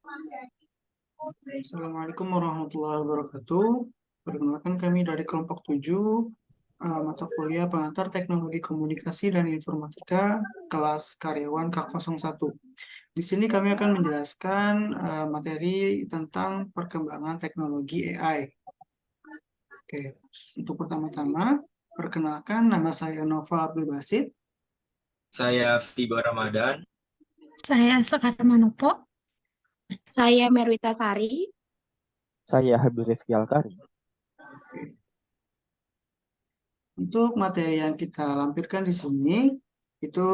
Assalamualaikum warahmatullahi wabarakatuh. Perkenalkan kami dari kelompok 7, mata kuliah pengantar teknologi komunikasi dan informatika, kelas karyawan K01. Di sini kami akan menjelaskan materi tentang perkembangan teknologi AI. Oke, untuk pertama-tama, perkenalkan nama saya Nova Abdul Basit. Saya Vigo Ramadan. Saya Sekar Manopo. Saya Merwita Sari. Saya Habib Rifki Alkari. Untuk materi yang kita lampirkan di sini, itu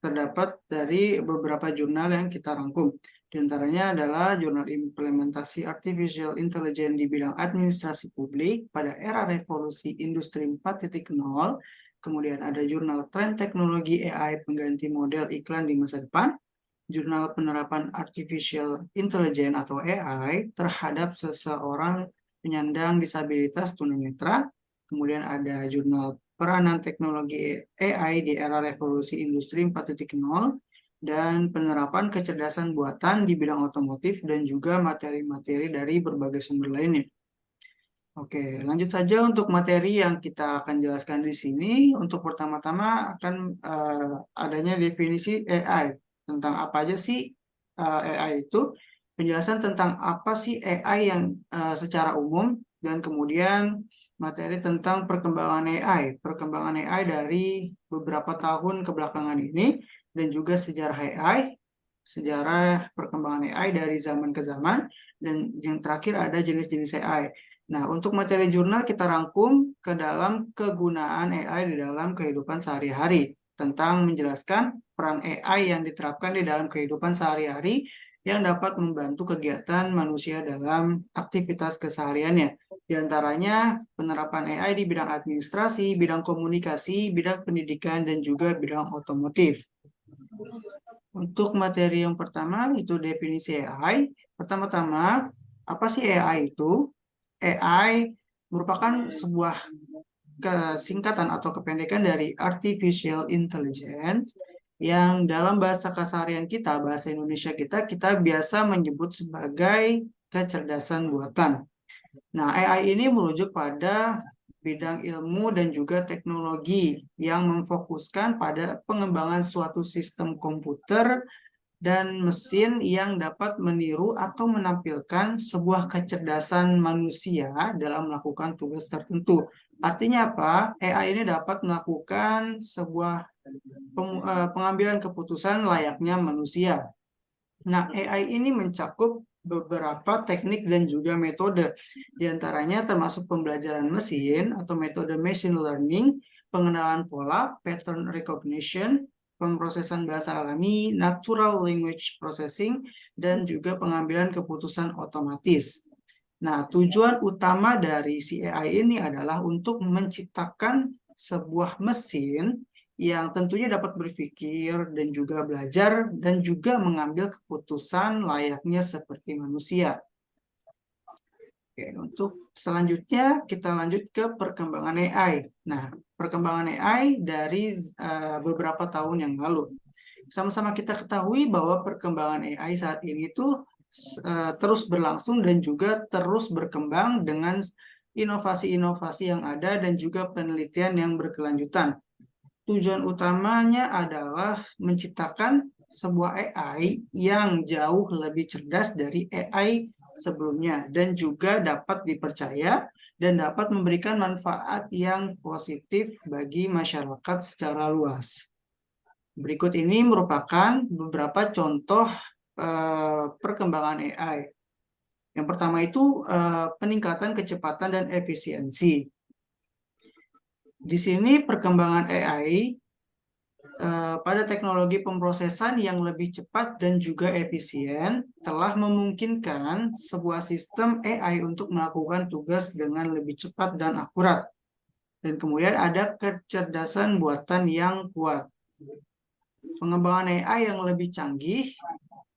terdapat dari beberapa jurnal yang kita rangkum. Di antaranya adalah jurnal implementasi Artificial Intelligence di bidang administrasi publik pada era revolusi industri 4.0. Kemudian ada jurnal tren teknologi AI pengganti model iklan di masa depan. Jurnal penerapan Artificial Intelligence atau AI terhadap seseorang penyandang disabilitas tunanetra. Kemudian ada jurnal peranan teknologi AI di era revolusi industri 4.0 dan penerapan kecerdasan buatan di bidang otomotif dan juga materi-materi dari berbagai sumber lainnya. Oke, lanjut saja untuk materi yang kita akan jelaskan di sini. Untuk pertama-tama akan adanya definisi AI. Tentang apa aja sih AI itu? Penjelasan tentang apa sih AI yang secara umum dan kemudian materi tentang perkembangan AI. Perkembangan AI dari beberapa tahun kebelakangan ini dan juga sejarah AI, sejarah perkembangan AI dari zaman ke zaman, dan yang terakhir ada jenis-jenis AI. Nah, untuk materi jurnal kita rangkum ke dalam kegunaan AI di dalam kehidupan sehari-hari, tentang menjelaskan peran AI yang diterapkan di dalam kehidupan sehari-hari yang dapat membantu kegiatan manusia dalam aktivitas kesehariannya. Di antaranya penerapan AI di bidang administrasi, bidang komunikasi, bidang pendidikan, dan juga bidang otomotif. Untuk materi yang pertama itu definisi AI. Pertama-tama, apa sih AI itu? AI merupakan sebuah kesingkatan atau kependekan dari Artificial Intelligence yang dalam bahasa keseharian kita, bahasa Indonesia kita biasa menyebut sebagai kecerdasan buatan. Nah, AI ini merujuk pada bidang ilmu dan juga teknologi yang memfokuskan pada pengembangan suatu sistem komputer dan mesin yang dapat meniru atau menampilkan sebuah kecerdasan manusia dalam melakukan tugas tertentu. Artinya apa? AI ini dapat melakukan sebuah pengambilan keputusan layaknya manusia. Nah, AI ini mencakup beberapa teknik dan juga metode. Di antaranya termasuk pembelajaran mesin atau metode machine learning, pengenalan pola, pattern recognition, pemrosesan bahasa alami, natural language processing, dan juga pengambilan keputusan otomatis. Nah, tujuan utama dari si AI ini adalah untuk menciptakan sebuah mesin yang tentunya dapat berpikir dan juga belajar dan juga mengambil keputusan layaknya seperti manusia. Oke, untuk selanjutnya kita lanjut ke perkembangan AI. Nah, perkembangan AI dari beberapa tahun yang lalu. Sama-sama kita ketahui bahwa perkembangan AI saat ini tuh terus berlangsung dan juga terus berkembang dengan inovasi-inovasi yang ada dan juga penelitian yang berkelanjutan. Tujuan utamanya adalah menciptakan sebuah AI yang jauh lebih cerdas dari AI sebelumnya dan juga dapat dipercaya dan dapat memberikan manfaat yang positif bagi masyarakat secara luas. Berikut ini merupakan beberapa contoh perkembangan AI. Yang pertama itu peningkatan kecepatan dan efisiensi. Di sini perkembangan AI pada teknologi pemrosesan yang lebih cepat dan juga efisien telah memungkinkan sebuah sistem AI untuk melakukan tugas dengan lebih cepat dan akurat. Dan kemudian ada kecerdasan buatan yang kuat. Pengembangan AI yang lebih canggih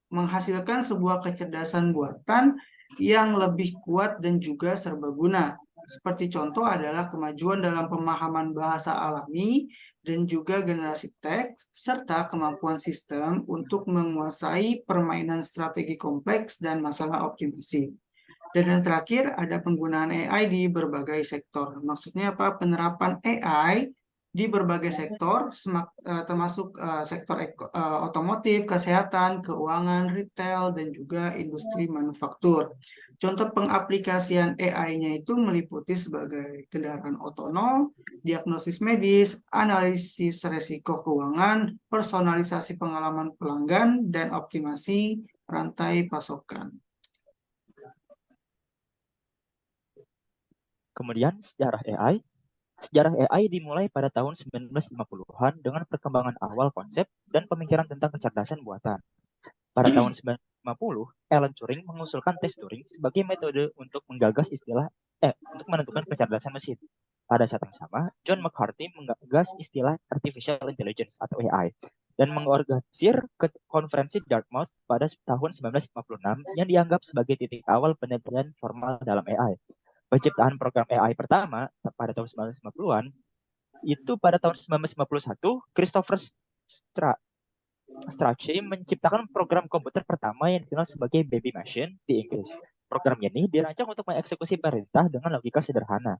menghasilkan sebuah kecerdasan buatan yang lebih kuat dan juga serbaguna. Seperti contoh adalah kemajuan dalam pemahaman bahasa alami dan juga generasi teks, serta kemampuan sistem untuk menguasai permainan strategi kompleks dan masalah optimasi. Dan yang terakhir, ada penggunaan AI di berbagai sektor. Maksudnya apa? Penerapan AI di berbagai sektor, termasuk sektor otomotif, kesehatan, keuangan, retail, dan juga industri manufaktur. Contoh pengaplikasian AI-nya itu meliputi sebagai kendaraan otonom, diagnosis medis, analisis resiko keuangan, personalisasi pengalaman pelanggan, dan optimasi rantai pasokan. Kemudian Sejarah AI dimulai pada tahun 1950-an dengan perkembangan awal konsep dan pemikiran tentang kecerdasan buatan. Pada tahun 1950, Alan Turing mengusulkan tes Turing sebagai metode untuk untuk menentukan kecerdasan mesin. Pada saat yang sama, John McCarthy menggagas istilah artificial intelligence atau AI dan mengorganisir konferensi Dartmouth pada tahun 1956 yang dianggap sebagai titik awal penelitian formal dalam AI. Penciptaan program AI pertama pada tahun 1950-an itu pada tahun 1951 Christopher Strachey menciptakan program komputer pertama yang dikenal sebagai Baby Machine di Inggris. Program ini dirancang untuk mengeksekusi perintah dengan logika sederhana.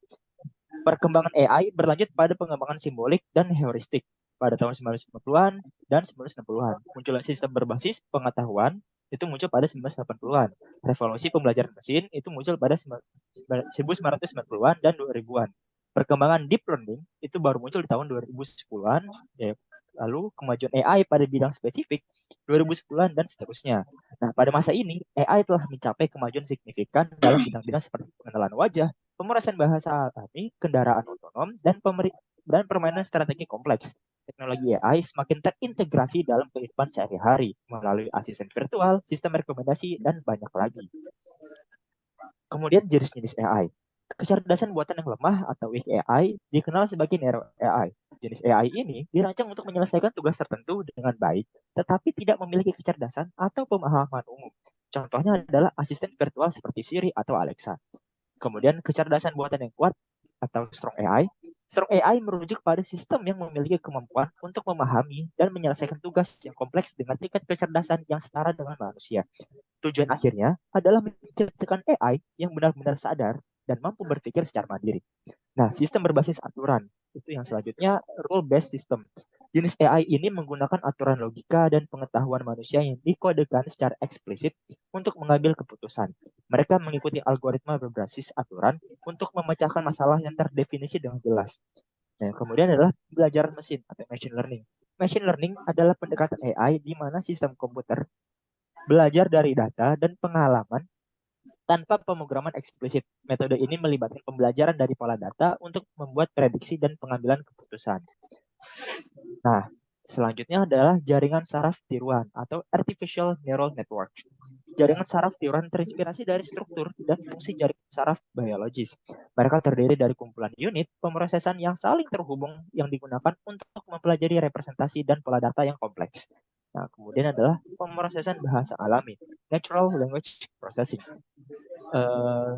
Perkembangan AI berlanjut pada pengembangan simbolik dan heuristik pada tahun 1950-an dan 1960-an. Munculnya sistem berbasis pengetahuan itu muncul pada 1980-an. Revolusi pembelajaran mesin itu muncul pada 1990-an dan 2000-an. Perkembangan deep learning itu baru muncul di tahun 2010-an. Lalu kemajuan AI pada bidang spesifik 2010-an dan seterusnya. Nah, pada masa ini AI telah mencapai kemajuan signifikan dalam bidang-bidang seperti pengenalan wajah, pemrosesan bahasa alami, kendaraan otonom, dan permainan strategi kompleks. Teknologi AI semakin terintegrasi dalam kehidupan sehari-hari melalui asisten virtual, sistem rekomendasi, dan banyak lagi. Kemudian jenis-jenis AI. Kecerdasan buatan yang lemah atau weak AI dikenal sebagai narrow AI. Jenis AI ini dirancang untuk menyelesaikan tugas tertentu dengan baik, tetapi tidak memiliki kecerdasan atau pemahaman umum. Contohnya adalah asisten virtual seperti Siri atau Alexa. Kemudian kecerdasan buatan yang kuat atau strong AI. Strong AI merujuk pada sistem yang memiliki kemampuan untuk memahami dan menyelesaikan tugas yang kompleks dengan tingkat kecerdasan yang setara dengan manusia. Tujuan akhirnya adalah menciptakan AI yang benar-benar sadar dan mampu berpikir secara mandiri. Nah, sistem berbasis aturan itu yang selanjutnya rule-based system. Jenis AI ini menggunakan aturan logika dan pengetahuan manusia yang dikodekan secara eksplisit untuk mengambil keputusan. Mereka mengikuti algoritma berbasis aturan untuk memecahkan masalah yang terdefinisi dengan jelas. Nah, kemudian adalah pembelajaran mesin atau machine learning. Machine learning adalah pendekatan AI di mana sistem komputer belajar dari data dan pengalaman tanpa pemrograman eksplisit. Metode ini melibatkan pembelajaran dari pola data untuk membuat prediksi dan pengambilan keputusan. Nah, selanjutnya adalah jaringan saraf tiruan atau artificial neural network. Jaringan saraf tiruan terinspirasi dari struktur dan fungsi jaringan saraf biologis. Mereka terdiri dari kumpulan unit pemrosesan yang saling terhubung yang digunakan untuk mempelajari representasi dan pola data yang kompleks. Nah, kemudian adalah pemrosesan bahasa alami, natural language processing.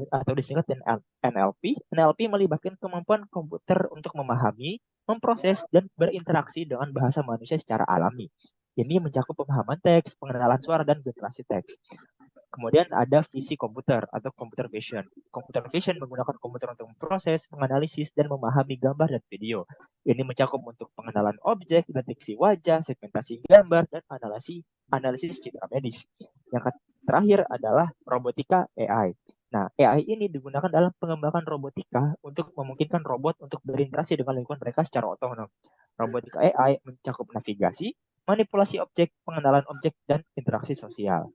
Atau disingkat dengan NLP. NLP melibatkan kemampuan komputer untuk memahami, memproses, dan berinteraksi dengan bahasa manusia secara alami. Ini mencakup pemahaman teks, pengenalan suara, dan generasi teks. Kemudian ada visi komputer atau computer vision. Computer vision menggunakan komputer untuk memproses, menganalisis, dan memahami gambar dan video. Ini mencakup untuk pengenalan objek, deteksi wajah, segmentasi gambar, dan analisis citra medis. Yang terakhir adalah robotika AI. Nah, AI ini digunakan dalam pengembangan robotika untuk memungkinkan robot untuk berinteraksi dengan lingkungan mereka secara otonom. Robotika AI mencakup navigasi, manipulasi objek, pengenalan objek, dan interaksi sosial.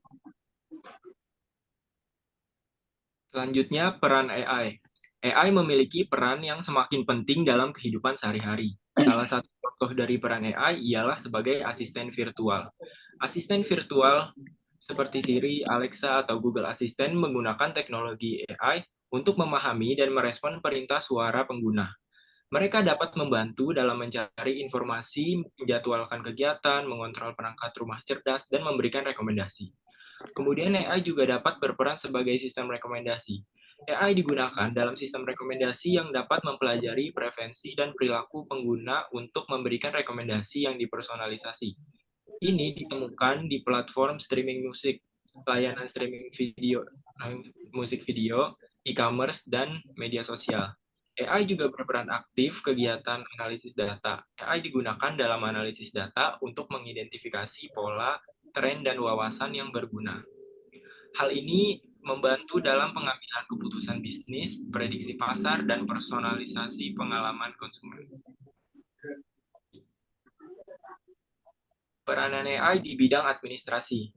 Selanjutnya, peran AI. AI memiliki peran yang semakin penting dalam kehidupan sehari-hari. Salah satu contoh dari peran AI ialah sebagai asisten virtual. Asisten virtual seperti Siri, Alexa, atau Google Assistant menggunakan teknologi AI untuk memahami dan merespon perintah suara pengguna. Mereka dapat membantu dalam mencari informasi, menjadwalkan kegiatan, mengontrol perangkat rumah cerdas, dan memberikan rekomendasi. Kemudian AI juga dapat berperan sebagai sistem rekomendasi. AI digunakan dalam sistem rekomendasi yang dapat mempelajari preferensi dan perilaku pengguna untuk memberikan rekomendasi yang dipersonalisasi. Ini ditemukan di platform streaming musik, layanan streaming video, musik video, e-commerce, dan media sosial. AI juga berperan aktif kegiatan analisis data. AI digunakan dalam analisis data untuk mengidentifikasi pola, tren, dan wawasan yang berguna. Hal ini membantu dalam pengambilan keputusan bisnis, prediksi pasar, dan personalisasi pengalaman konsumen. Peranan AI di bidang administrasi.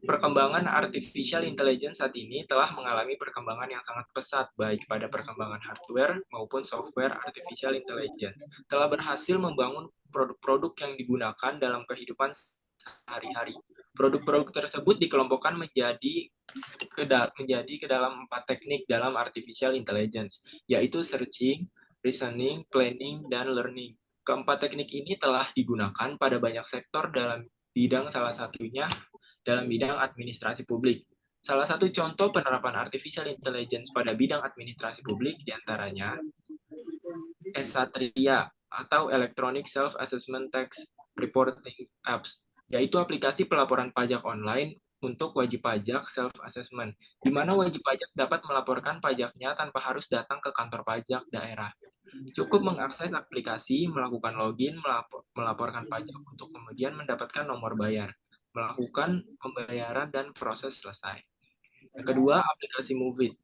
Perkembangan artificial intelligence saat ini telah mengalami perkembangan yang sangat pesat, baik pada perkembangan hardware maupun software. Artificial intelligence telah berhasil membangun produk-produk yang digunakan dalam kehidupan sehari-hari. Produk-produk tersebut dikelompokkan menjadi ke dalam 4 teknik dalam artificial intelligence, yaitu searching, reasoning, planning, dan learning. Keempat teknik ini telah digunakan pada banyak sektor dalam bidang, salah satunya dalam bidang administrasi publik. Salah satu contoh penerapan artificial intelligence pada bidang administrasi publik diantaranya Esatria atau Electronic Self-Assessment Tax Reporting Apps, yaitu aplikasi pelaporan pajak online untuk wajib pajak self-assessment, di mana wajib pajak dapat melaporkan pajaknya tanpa harus datang ke kantor pajak daerah. Cukup mengakses aplikasi, melakukan login, melaporkan pajak untuk kemudian mendapatkan nomor bayar, melakukan pembayaran, dan proses selesai. Yang kedua, aplikasi Move It.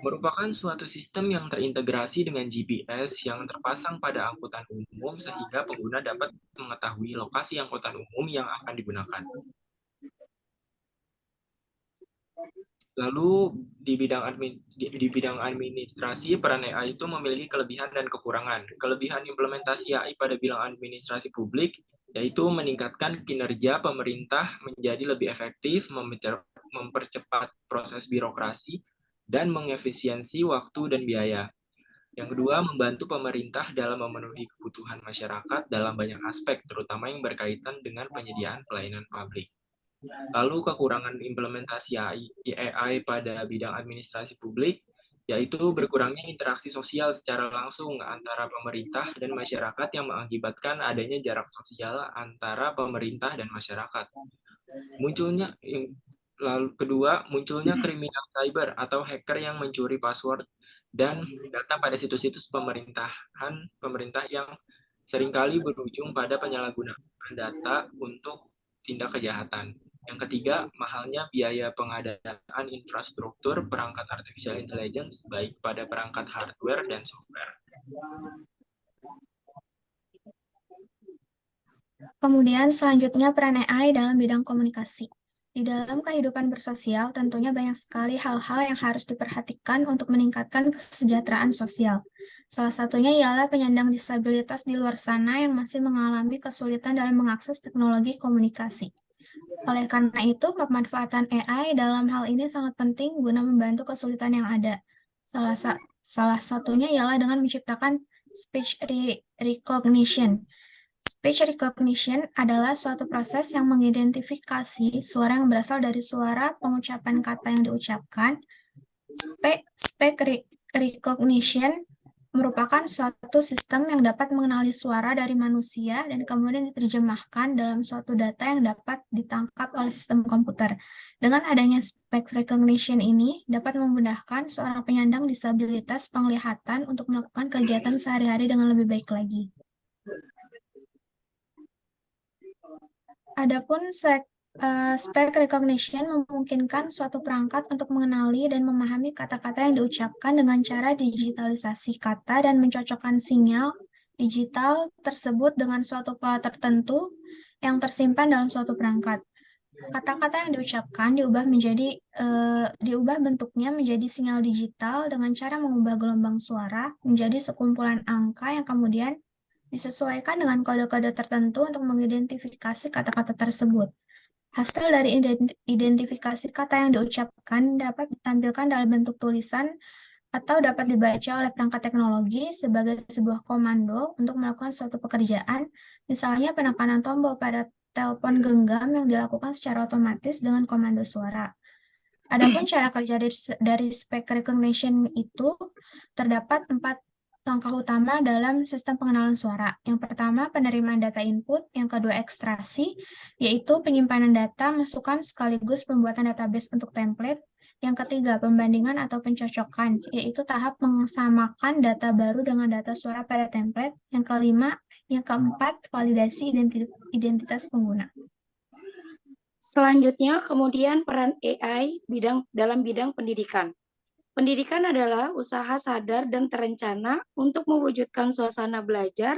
Merupakan suatu sistem yang terintegrasi dengan GPS yang terpasang pada angkutan umum sehingga pengguna dapat mengetahui lokasi angkutan umum yang akan digunakan. Lalu di bidang administrasi, peran AI itu memiliki kelebihan dan kekurangan. Kelebihan implementasi AI pada bidang administrasi publik yaitu meningkatkan kinerja pemerintah menjadi lebih efektif, mempercepat proses birokrasi, dan mengefisiensi waktu dan biaya. Yang kedua, membantu pemerintah dalam memenuhi kebutuhan masyarakat dalam banyak aspek, terutama yang berkaitan dengan penyediaan pelayanan publik. Lalu kekurangan implementasi AI pada bidang administrasi publik, yaitu berkurangnya interaksi sosial secara langsung antara pemerintah dan masyarakat yang mengakibatkan adanya jarak sosial antara pemerintah dan masyarakat. Munculnya kriminal cyber atau hacker yang mencuri password dan data pada situs-situs pemerintah yang seringkali berujung pada penyalahgunaan data untuk tindak kejahatan. Yang ketiga, mahalnya biaya pengadaan infrastruktur perangkat artificial intelligence, baik pada perangkat hardware dan software. Kemudian selanjutnya peran AI dalam bidang komunikasi. Di dalam kehidupan bersosial, tentunya banyak sekali hal-hal yang harus diperhatikan untuk meningkatkan kesejahteraan sosial. Salah satunya ialah penyandang disabilitas di luar sana yang masih mengalami kesulitan dalam mengakses teknologi komunikasi. Oleh karena itu, pemanfaatan AI dalam hal ini sangat penting guna membantu kesulitan yang ada. Salah satunya ialah dengan menciptakan speech recognition. Speech recognition adalah suatu proses yang mengidentifikasi suara yang berasal dari suara pengucapan kata yang diucapkan. Speech recognition merupakan suatu sistem yang dapat mengenali suara dari manusia dan kemudian diterjemahkan dalam suatu data yang dapat ditangkap oleh sistem komputer. Dengan adanya speech recognition ini dapat memudahkan seorang penyandang disabilitas penglihatan untuk melakukan kegiatan sehari-hari dengan lebih baik lagi. Adapun speech recognition memungkinkan suatu perangkat untuk mengenali dan memahami kata-kata yang diucapkan dengan cara digitalisasi kata dan mencocokkan sinyal digital tersebut dengan suatu pola tertentu yang tersimpan dalam suatu perangkat. Kata-kata yang diucapkan diubah bentuknya menjadi sinyal digital dengan cara mengubah gelombang suara menjadi sekumpulan angka yang kemudian disesuaikan dengan kode-kode tertentu untuk mengidentifikasi kata-kata tersebut. Hasil dari identifikasi kata yang diucapkan dapat ditampilkan dalam bentuk tulisan atau dapat dibaca oleh perangkat teknologi sebagai sebuah komando untuk melakukan suatu pekerjaan, misalnya penekanan tombol pada telepon genggam yang dilakukan secara otomatis dengan komando suara. Adapun cara kerja dari speech recognition itu terdapat 4 langkah utama dalam sistem pengenalan suara. Yang pertama, penerimaan data input. Yang kedua, ekstraksi, yaitu penyimpanan data, masukan sekaligus pembuatan database untuk template. Yang ketiga, pembandingan atau pencocokan, yaitu tahap mengesamakan data baru dengan data suara pada template. Yang keempat, validasi identitas pengguna. Selanjutnya, kemudian peran AI dalam bidang pendidikan. Pendidikan adalah usaha sadar dan terencana untuk mewujudkan suasana belajar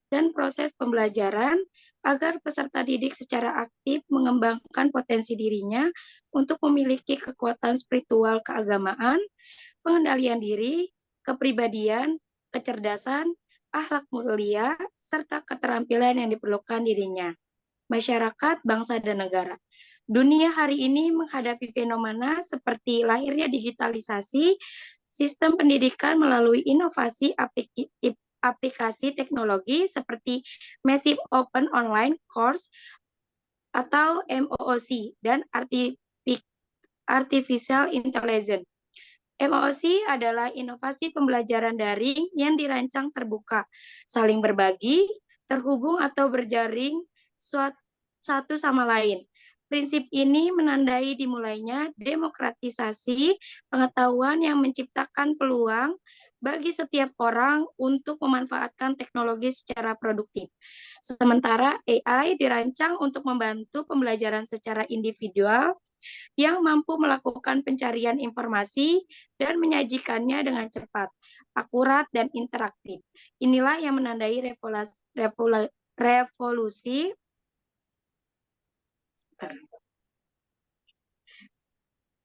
dan proses pembelajaran agar peserta didik secara aktif mengembangkan potensi dirinya untuk memiliki kekuatan spiritual keagamaan, pengendalian diri, kepribadian, kecerdasan, akhlak mulia, serta keterampilan yang diperlukan dirinya. Masyarakat, bangsa, dan negara. Dunia hari ini menghadapi fenomena seperti lahirnya digitalisasi, sistem pendidikan melalui inovasi aplikasi teknologi seperti Massive Open Online Course atau MOOC dan Artificial Intelligence. MOOC adalah inovasi pembelajaran daring yang dirancang terbuka, saling berbagi, terhubung atau berjaring satu sama lain. Prinsip ini menandai dimulainya demokratisasi pengetahuan yang menciptakan peluang bagi setiap orang untuk memanfaatkan teknologi secara produktif. Sementara AI dirancang untuk membantu pembelajaran secara individual yang mampu melakukan pencarian informasi dan menyajikannya dengan cepat, akurat, dan interaktif. Inilah yang menandai revolusi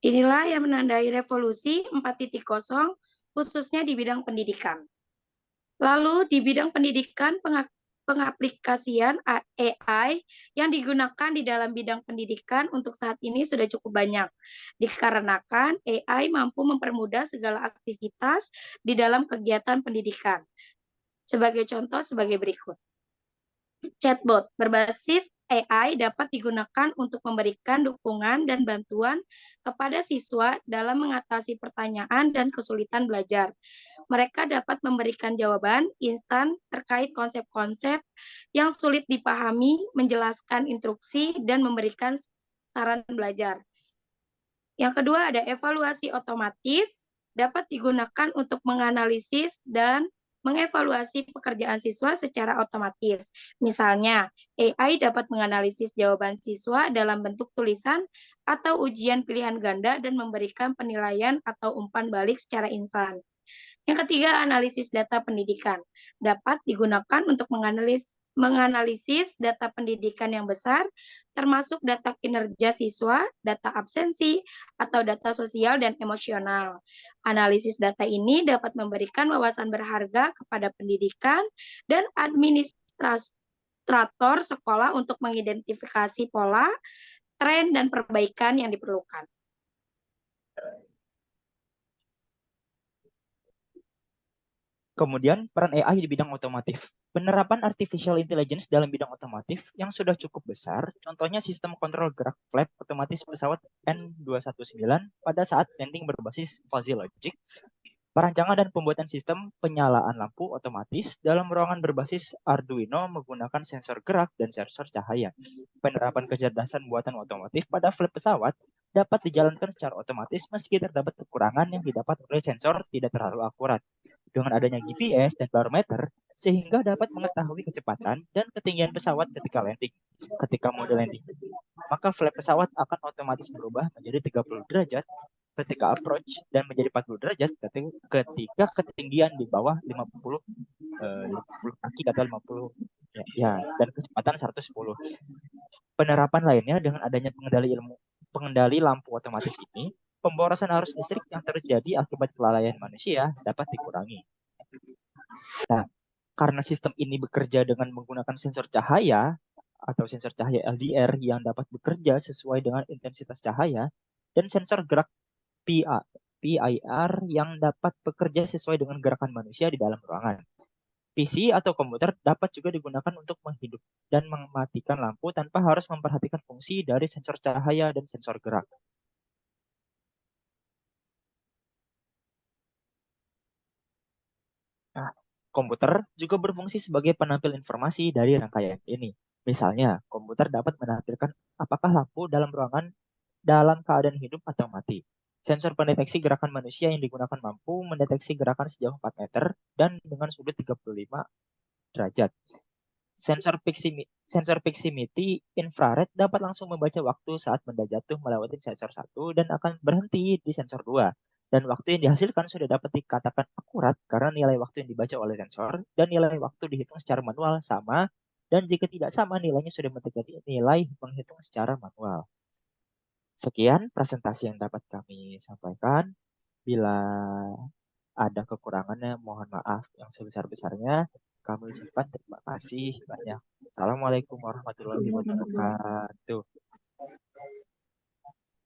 Inilah yang menandai revolusi 4.0 khususnya di bidang pendidikan. Lalu di bidang pendidikan pengaplikasian AI yang digunakan di dalam bidang pendidikan untuk saat ini sudah cukup banyak. Dikarenakan AI mampu mempermudah segala aktivitas di dalam kegiatan pendidikan. Sebagai contoh sebagai berikut. Chatbot berbasis AI dapat digunakan untuk memberikan dukungan dan bantuan kepada siswa dalam mengatasi pertanyaan dan kesulitan belajar. Mereka dapat memberikan jawaban instan terkait konsep-konsep yang sulit dipahami, menjelaskan instruksi, dan memberikan saran belajar. Yang kedua ada evaluasi otomatis, dapat digunakan untuk menganalisis dan mengevaluasi pekerjaan siswa secara otomatis. Misalnya, AI dapat menganalisis jawaban siswa dalam bentuk tulisan atau ujian pilihan ganda dan memberikan penilaian atau umpan balik secara instan. Yang ketiga, analisis data pendidikan. Dapat digunakan untuk menganalisis data pendidikan yang besar, termasuk data kinerja siswa, data absensi, atau data sosial dan emosional. Analisis data ini dapat memberikan wawasan berharga kepada pendidikan dan administrator sekolah untuk mengidentifikasi pola, tren, dan perbaikan yang diperlukan. Kemudian peran AI di bidang otomotif. Penerapan artificial intelligence dalam bidang otomotif yang sudah cukup besar, contohnya sistem kontrol gerak flap otomatis pesawat N219 pada saat landing berbasis fuzzy logic, perancangan dan pembuatan sistem penyalaan lampu otomatis dalam ruangan berbasis Arduino menggunakan sensor gerak dan sensor cahaya. Penerapan kecerdasan buatan otomotif pada flap pesawat dapat dijalankan secara otomatis meski terdapat kekurangan yang didapat oleh sensor tidak terlalu akurat. Dengan adanya GPS dan barometer, sehingga dapat mengetahui kecepatan dan ketinggian pesawat ketika landing. Ketika mode landing, maka flap pesawat akan otomatis berubah menjadi 30 derajat ketika approach dan menjadi 40 derajat ketika ketinggian di bawah 50 kaki atau 50 dan kecepatan 110. Penerapan lainnya dengan adanya pengendali lampu otomatis ini, pemborosan arus listrik yang terjadi akibat kelalaian manusia dapat dikurangi. Nah, karena sistem ini bekerja dengan menggunakan sensor cahaya atau sensor cahaya LDR yang dapat bekerja sesuai dengan intensitas cahaya dan sensor gerak PIR yang dapat bekerja sesuai dengan gerakan manusia di dalam ruangan. PC atau komputer dapat juga digunakan untuk menghidup dan mematikan lampu tanpa harus memperhatikan fungsi dari sensor cahaya dan sensor gerak. Komputer juga berfungsi sebagai penampil informasi dari rangkaian ini. Misalnya, komputer dapat menampilkan apakah lampu dalam ruangan dalam keadaan hidup atau mati. Sensor pendeteksi gerakan manusia yang digunakan mampu mendeteksi gerakan sejauh 4 meter dan dengan sudut 35 derajat. Sensor proximity infrared dapat langsung membaca waktu saat benda jatuh melewati sensor 1 dan akan berhenti di sensor 2. Dan waktu yang dihasilkan sudah dapat dikatakan akurat karena nilai waktu yang dibaca oleh sensor dan nilai waktu dihitung secara manual sama, dan jika tidak sama nilainya sudah menjadi nilai menghitung secara manual. Sekian presentasi yang dapat kami sampaikan. Bila ada kekurangannya, mohon maaf yang sebesar-besarnya. Kami ucapkan terima kasih banyak. Assalamualaikum warahmatullahi wabarakatuh.